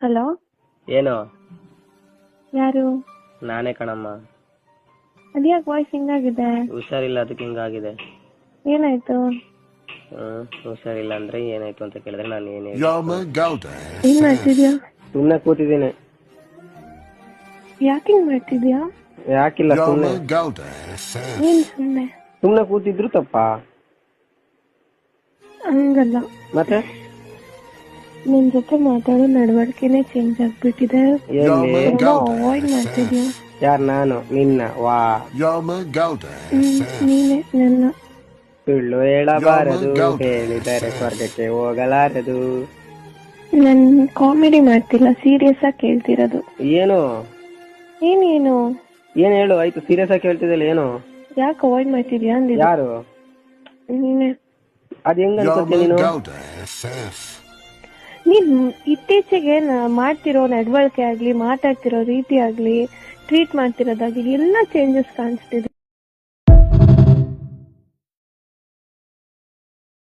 Hello, ಏನು? ಯಾರು? ನಾನೇ ಕಣಮ್ಮ. ಅದ್ಯಾಕೆ ವಾಯ್ಸ್ ಹಿಂಗಾಗಿದೆ? ಹುಷಾರಿಲ್ಲ, ಅದಕ್ಕೆ ಹಿಂಗಾಗಿದೆ. ಏನಾಯ್ತು? ಹುಷಾರಿಲ್ಲ ಅಂದ್ರೆ ಏನಾಯ್ತು ಅಂತ ಕೇಳಿದ್ರೆ ನಾನು ಏನ್ ಮಾಡ್ತಿದ್ಯಾ? ಸುಮ್ನೆ ಕೂತಿದ್ದೀನಿ. ಯಾಕೆ ಹಿಂಗ್ ಮಾಡ್ತಿದ್ಯಾ? ಯಾಕಿಲ್ಲ, ಸುಮ್ನೆ ಏನ್ ಸುಮ್ನೆ? ಸುಮ್ನೆ ಕೂತಿದ್ರು ತಪ್ಪಾ? ಹಂಗಲ್ಲ, ಮತ್ತೆ ನಿನ್ ಜೊತೆ ಮಾತಾಡೋ ನಡವಳಿಕೆನೆ ಚೇಂಜ್ ಆಗ್ಬಿಟ್ಟಿದೆ. ಅವಾಯ್ಡ್ ಮಾಡ್ತಿದ್ಯಾ? ಯಾರ್? ನಾನು ನಿನ್ನ? ವಾ, ನೀನೆ ನನ್ನ. ಸುಳ್ಳು ಹೇಳಬಾರದು, ಹೇಳಿದರೆ ಸ್ವರ್ಗಕ್ಕೆ ಹೋಗಲಾರದು. ನನ್ ಕಾಮಿಡಿ ಮಾಡ್ತಿಲ್ಲ, ಸೀರಿಯಸ್ ಆಗಿ ಕೇಳ್ತಿರೋದು. ಏನು? ಏನೇನು? ಏನ್ ಹೇಳು? ಆಯ್ತು, ಸೀರಿಯಸ್ ಆಗಿ ಕೇಳ್ತಿದ್ದಲ್ಲ, ಏನು? ಯಾಕೆ ಅವಾಯ್ಡ್ ಮಾಡ್ತಿದ್ಯಾ ಅಂದಿದ್ದು? ಯಾರು? ನೀನೆ. ಅದ್ ಹೆಂಗ್ ಅನ್ಕೋತೀಯ ನೀನು? ನೀನ್ ಇತ್ತೀಚೆಗೆ ಮಾಡ್ತಿರೋ ನಡವಳಿಕೆ ಆಗ್ಲಿ, ಮಾತಾಡ್ತಿರೋ ರೀತಿ ಆಗ್ಲಿ, ಟ್ರೀಟ್ ಮಾಡ್ತಿರೋದಾಗ್ಲಿ ಎಲ್ಲ ಚೇಂಜಸ್ ಕಾಣಿಸ್ತಿದೆ.